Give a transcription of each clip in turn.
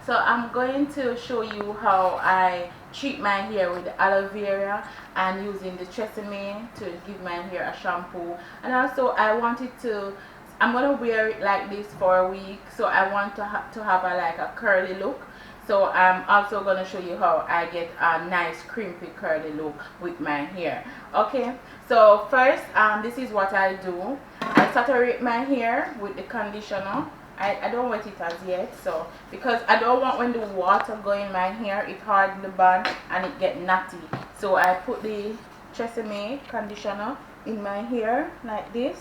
So I'm going to show you how I treat my hair with the aloe vera and using the Tresemme to give my hair a shampoo. And also I wanted to, I'm gonna wear it like this for a week, so I want to have a like a curly look. So I'm also gonna show you how I get a nice crimpy curly look with my hair. Okay, so first this is what I do. I saturate my hair with the conditioner. I don't wet it as yet, so because I don't want when the water go in my hair it harden the band and it get natty. So I put the Tresemme conditioner in my hair like this.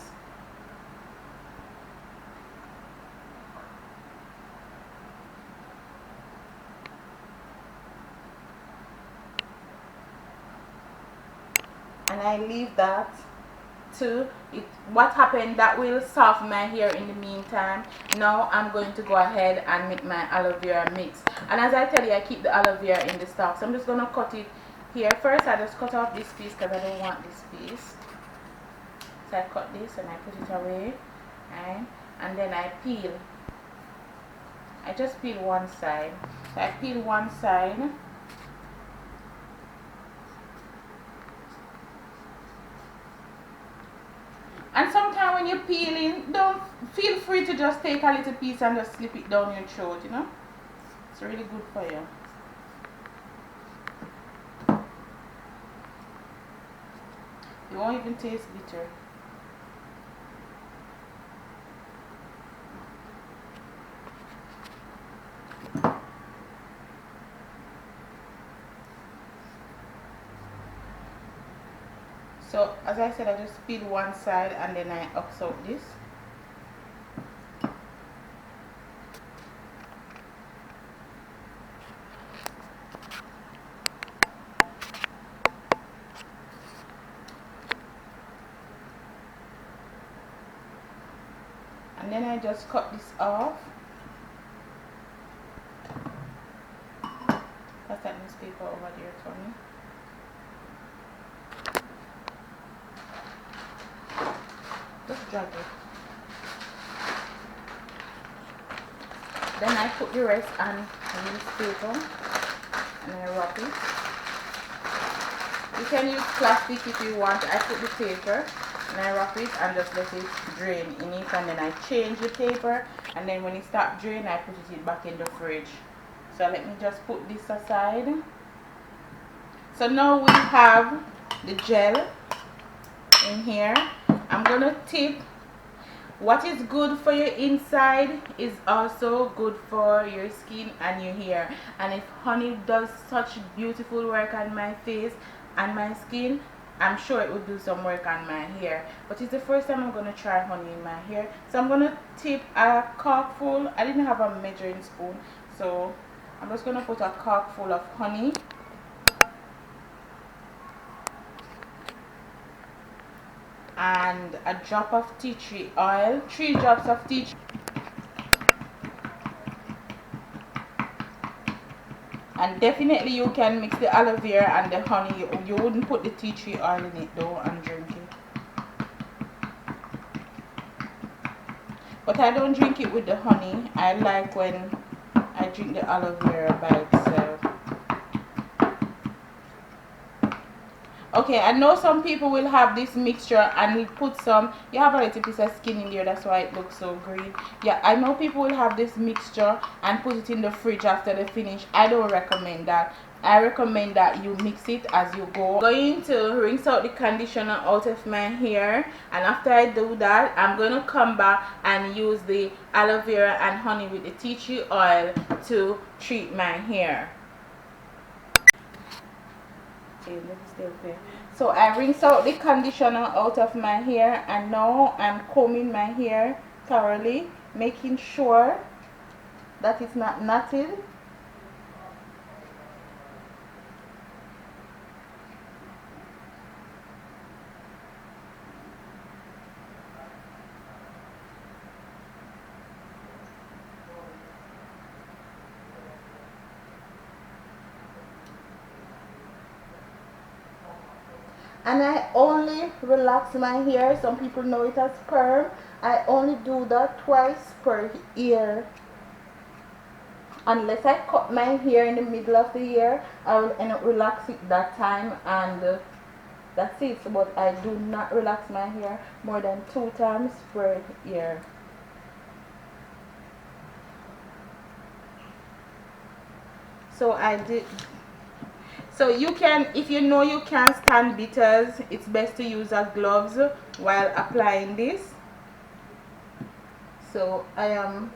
And I leave that to it. What happened, that will soften my hair in the meantime. Now I'm going to go ahead and make my aloe vera mix, and as I tell you, I keep the aloe vera in the stock, so I'm just going to cut it here. First I just cut off this piece because I don't want this piece, so I cut this and I put it away, right? And then I peel. I just peel one side, so I peel one side. And sometimes when you're peeling, don't feel free to just take a little piece and just slip it down your throat, you know. It's really good for you. You won't even taste bitter. So as I said, I just peel one side and then I ox out this. And then I just cut this off. Pass that newspaper over there for me. Just drag it. Then I put the rest on the newspaper and I wrap it. You can use plastic if you want. I put the paper and I wrap it and just let it drain in it, and then I change the paper, and then when it starts draining I put it back in the fridge. So let me just put this aside. So now we have the gel in here. I'm gonna tip, what is good for your inside is also good for your skin and your hair. And if honey does such beautiful work on my face and my skin, I'm sure it will do some work on my hair. But it's the first time I'm gonna try honey in my hair, so I'm gonna tip a cork full. I didn't have a measuring spoon, so I'm just gonna put a cork full of honey. And a drop of tea tree oil, 3 drops of tea tree. And definitely you can mix the aloe vera and the honey. You wouldn't put the tea tree oil in it though and drink it. But I don't drink it with the honey. I like when I drink the aloe vera by itself. Okay, I know some people will have this mixture and put some, you have a little piece of skin in there, that's why it looks so green. Yeah, I know people will have this mixture and put it in the fridge after they finish. I don't recommend that. I recommend that you mix it as you go. I'm going to rinse out the conditioner out of my hair, and after I do that, I'm going to come back and use the aloe vera and honey with the tea tree oil to treat my hair. So I rinse out the conditioner out of my hair, and now I'm combing my hair thoroughly, making sure that it's not knotted. And I only relax my hair. Some people know it as perm. I only do that twice per year. unless I cut my hair in the middle of the year, I will end up relax it that time, and that's it. So, but I do not relax my hair more than 2 times per year. So I did. So you can, if you know you can't stand bitters, it's best to use a gloves while applying this. So I am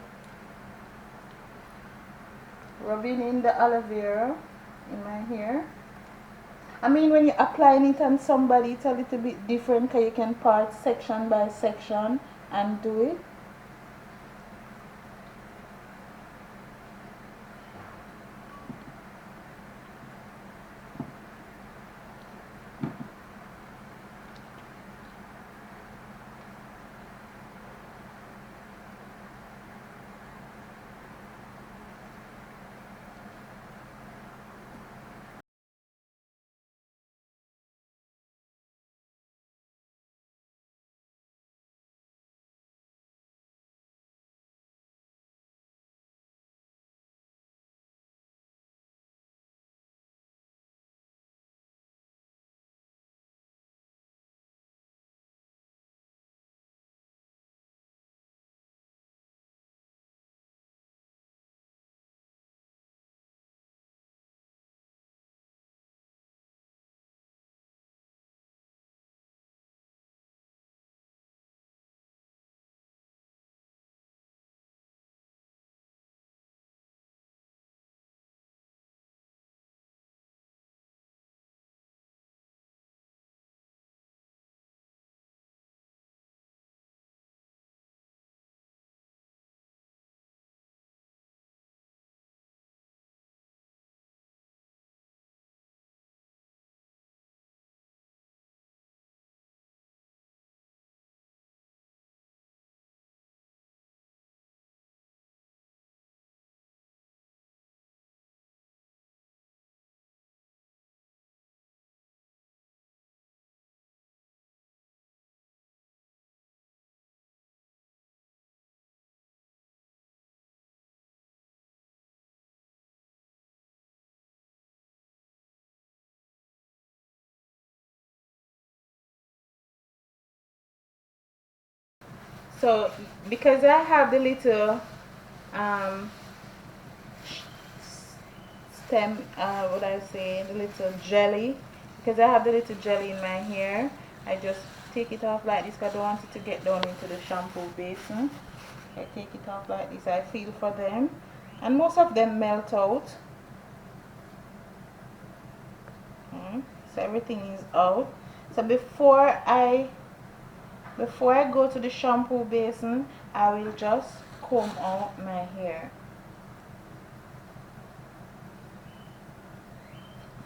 rubbing in the aloe vera in my hair. I mean, when you're applying it on somebody, it's a little bit different because you can part section by section and do it. So because I have the little um, stem, what I say, the little jelly, because I have the little jelly in my hair, I just take it off like this because I don't want it to get down into the shampoo basin. I take it off like this. I feel for them, and most of them melt out. So everything is out. So before I go to the shampoo basin, I will just comb out my hair.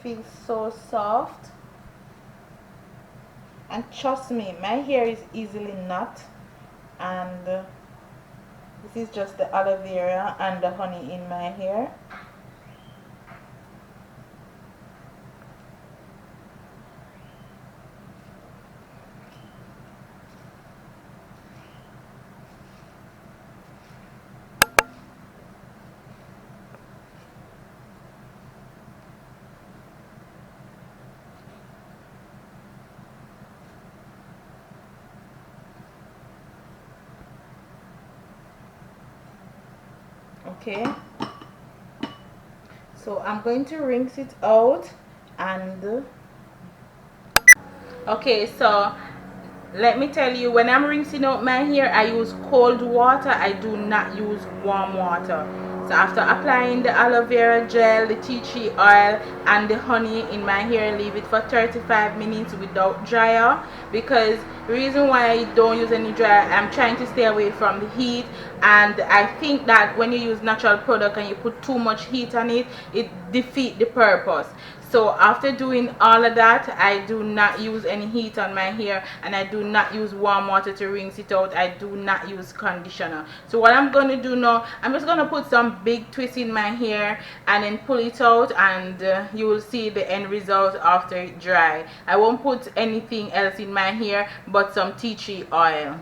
Feels so soft, and trust me, my hair is easily knot, and this is just the aloe vera and the honey in my hair. Okay, so I'm going to rinse it out, and okay, so let me tell you, when I'm rinsing out my hair, I use cold water. I do not use warm water. So after applying the aloe vera gel, the tea tree oil, and the honey in my hair, leave it for 35 minutes without dryer. Because the reason why I don't use any dryer, I'm trying to stay away from the heat, and I think that when you use natural product and you put too much heat on it, it defeats the purpose. So after doing all of that, I do not use any heat on my hair, and I do not use warm water to rinse it out. I do not use conditioner. So what I'm going to do now, I'm just going to put some big twists in my hair and then pull it out, and you will see the end result after it dry. I won't put anything else in my hair but some tea tree oil.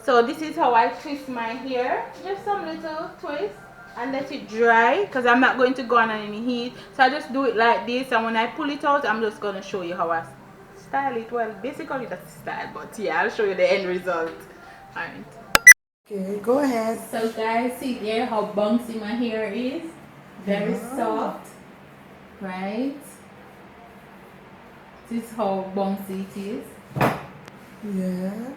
So this is how I twist my hair, just some little twist. and let it dry because I'm not going to go on any heat. So I just do it like this, and when I pull it out, I'm just going to show you how I style it. Well, basically that's the style, but yeah, I'll show you the end result. Alright. Okay, go ahead. So guys, see there how bouncy my hair is? Very soft, right? This is how bouncy it is. Yeah.